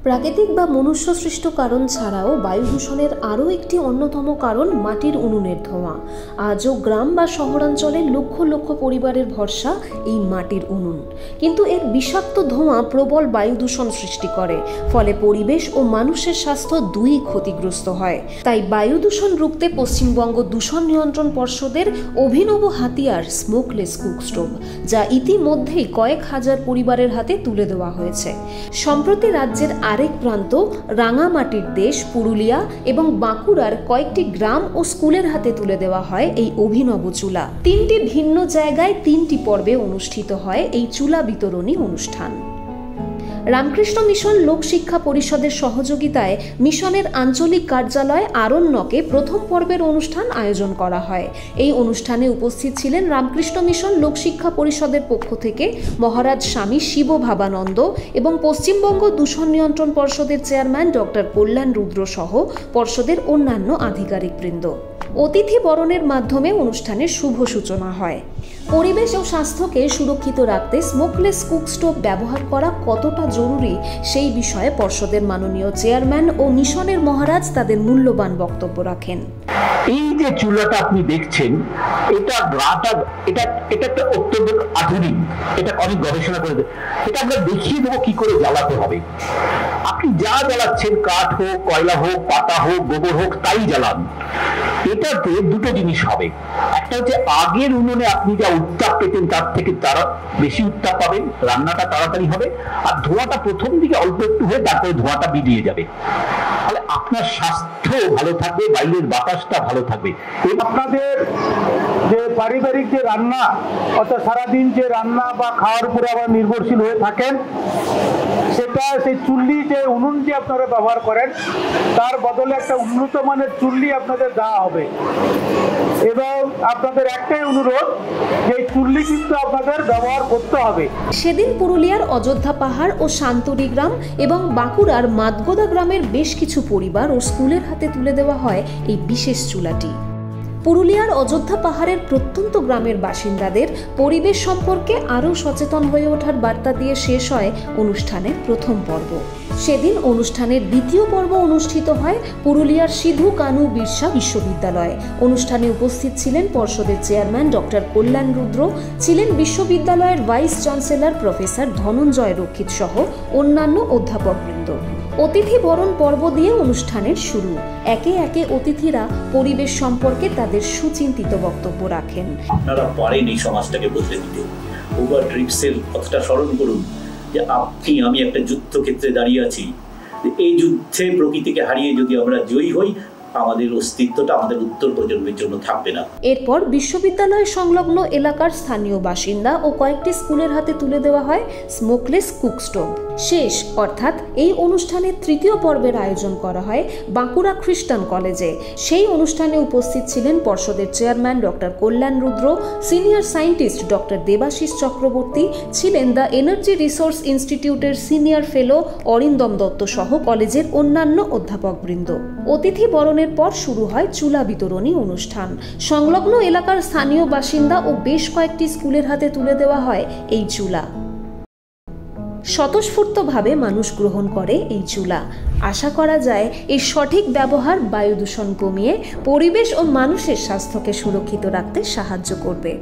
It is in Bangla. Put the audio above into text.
প্রাকৃতিক বা মনুষ্য সৃষ্ট কারণ ছাড়াও বায়ু দূষণের আরও একটি অন্যতম কারণ মাটির উনুনের ধোঁয়া। আজও গ্রাম বা শহরাঞ্চলে লক্ষ লক্ষ পরিবারের ভরসা এই মাটির উনুন, কিন্তু এর বিষাক্ত ধোঁয়া প্রবল বায়ু দূষণ সৃষ্টি করে, ফলে পরিবেশ ও মানুষের স্বাস্থ্য দুই ক্ষতিগ্রস্ত হয়। তাই বায়ু দূষণ রুখতে পশ্চিমবঙ্গ দূষণ নিয়ন্ত্রণ পর্ষদের অভিনব হাতিয়ার স্মোকলেস কুক স্টোভ, যা ইতিমধ্যেই কয়েক হাজার পরিবারের হাতে তুলে দেওয়া হয়েছে। সম্প্রতি রাজ্যের আরেক প্রান্ত রাঙামাটির দেশ পুরুলিয়া এবং বাঁকুড়ার কয়েকটি গ্রাম ও স্কুলের হাতে তুলে দেওয়া হয় এই অভিনব চুলা। 3টি ভিন্ন জায়গায় 3টি পর্বে অনুষ্ঠিত হয় এই চুলা বিতরণী অনুষ্ঠান। রামকৃষ্ণ মিশন লোক শিক্ষা পরিষদের সহযোগিতায় মিশনের আঞ্চলিক কার্যালয় আরণ্যকে প্রথম পর্বের অনুষ্ঠান আয়োজন করা হয়। এই অনুষ্ঠানে উপস্থিত ছিলেন রামকৃষ্ণ মিশন লোক শিক্ষা পরিষদের পক্ষ থেকে মহারাজ স্বামী শিব ভাবানন্দ এবং পশ্চিমবঙ্গ দূষণ নিয়ন্ত্রণ পর্ষদের চেয়ারম্যান ডক্টর কল্যাণ রুদ্র সহ পর্ষদের অন্যান্য আধিকারিকবৃন্দ। অতিথি বরণের মাধ্যমে অনুষ্ঠানের শুভ সূচনা হয়। পরিবেশ ও স্বাস্থ্যকে সুরক্ষিত রাখতে স্মোকলেস কুক স্টোভ ব্যবহার করা কতটা জরুরি সেই বিষয়ে পর্ষদের মাননীয় চেয়ারম্যান ও মিশনের মহারাজ তাদের মূল্যবান বক্তব্য রাখেন। এই যে চুলাটা আপনি দেখছেন, এটা একটা অত্যন্ত আধুনিক, এটা অনেক গবেষণা করে, এটা আমরা দেখিয়ে দেবো কি করে জ্বালাতে হবে। আপনি যা জ্বালাচ্ছেন, কাঠ হোক, কয়লা হোক, পাতা হোক, গোবর হোক, তাই জ্বালান। এটাতে দুটো জিনিস হবে। একটা হচ্ছে আগের উনুনে আপনি যা উত্তাপ পেতেন তার থেকে তারা বেশি উত্তাপ পাবেন, রান্নাটা তাড়াতাড়ি হবে, আর ধোঁয়াটা প্রথম দিকে অল্প একটু হয়ে তারপরে ধোঁয়াটা বেরিয়ে যাবে। তাহলে আপনার স্বাস্থ্য ভালো থাকবে, বাইরের বাতাসটা ভালো থাকবে। আপনাদের যে পারিবারিক যে রান্না, অর্থাৎ সারাদিন যে রান্না বা খাওয়ার উপরে আবার নির্ভরশীল হয়ে থাকেন, সেটা সেই চুল্লি যে উনুন যে আপনারা ব্যবহার করেন তার বদলে একটা উন্নত মানের চুল্লি আপনাদের দেওয়া হবে। এবং আপনাদের একটাই অনুরোধ যে চুল্লি কিন্তু আপনাদের ব্যবহার করতে হবে। সেদিন পুরুলিয়ার অযোধ্যা পাহাড় ও শান্তরি গ্রাম এবং বাঁকুড়ার মাদগোদা গ্রামের বেশ কিছু পরিবার ও স্কুলের হাতে তুলে দেওয়া হয় এই বিশেষ চুলাটি। পুরুলিয়ার অযোধ্যা পাহাড়ের প্রত্যন্ত গ্রামের বাসিন্দাদের পরিবেশ সম্পর্কে আরও সচেতন হয়ে ওঠার বার্তা দিয়ে শেষ হয় অনুষ্ঠানের প্রথম পর্ব। সেদিন অনুষ্ঠানের দ্বিতীয় পর্ব অনুষ্ঠিত হয় পুরুলিয়ার সিধু কানু বিরসা বিশ্ববিদ্যালয়ে। অনুষ্ঠানে উপস্থিত ছিলেন পর্ষদের চেয়ারম্যান ডক্টর কল্যাণ রুদ্র, ছিলেন বিশ্ববিদ্যালয়ের ভাইস চ্যান্সেলর প্রফেসর ধনঞ্জয় রক্ষিত সহ অন্যান্য অধ্যাপকবৃন্দ। অতিথি বরণ পর্ব দিয়ে অনুষ্ঠানের শুরু। একে একে অতিথিরা পরিবেশ সম্পর্কে তাদের সুচিন্তিত বক্তব্য রাখেন। আপনারা পারেন এই সমাজটাকে বদলে দিতে। ওভার ট্রিপসের কথাটা স্মরণ করুন যে আমি একটা যুদ্ধক্ষেত্রে দাঁড়িয়ে আছি। এই যুদ্ধে প্রকৃতিকে হারিয়ে যদি আমরা জয়ী হই, আমাদের অস্তিত্বটা আমাদের উত্তর প্রজন্মের জন্য থাকবে না। এরপর বিশ্ববিদ্যালয় সংলগ্ন এলাকার স্থানীয় বাসিন্দা ও কয়েকটি স্কুলের হাতে তুলে দেওয়া হয় স্মোকলেস কুক স্টোভ। শেষ অর্থাৎ এই অনুষ্ঠানের তৃতীয় পর্বের আয়োজন করা হয় বাঁকুড়া খ্রিস্টান কলেজে। সেই অনুষ্ঠানে উপস্থিত ছিলেন পর্ষদের chairman doctor Kalyan Rudra, senior scientist doctor Debashis Chakraborty, ছিলেন দ্য এনার্জি রিসোর্স ইনস্টিটিউটের সিনিয়র ফেলো অরিন্দম দত্ত সহ কলেজের অন্যান্য অধ্যাপকবৃন্দ। অতিথি বরণের পর শুরু হয় চুলা বিতরণী অনুষ্ঠান। সংলগ্ন এলাকার স্থানীয় বাসিন্দা ও বেশ কয়েকটি স্কুলের হাতে তুলে দেওয়া হয় এই চুলা। স্বতঃস্ফূর্তভাবে মানুষ গ্রহণ করে এই চুলা। আশা করা যায় এর সঠিক ব্যবহার বায়ু দূষণ কমিয়ে পরিবেশ ও মানুষের স্বাস্থ্যকে সুরক্ষিত রাখতে সাহায্য করবে।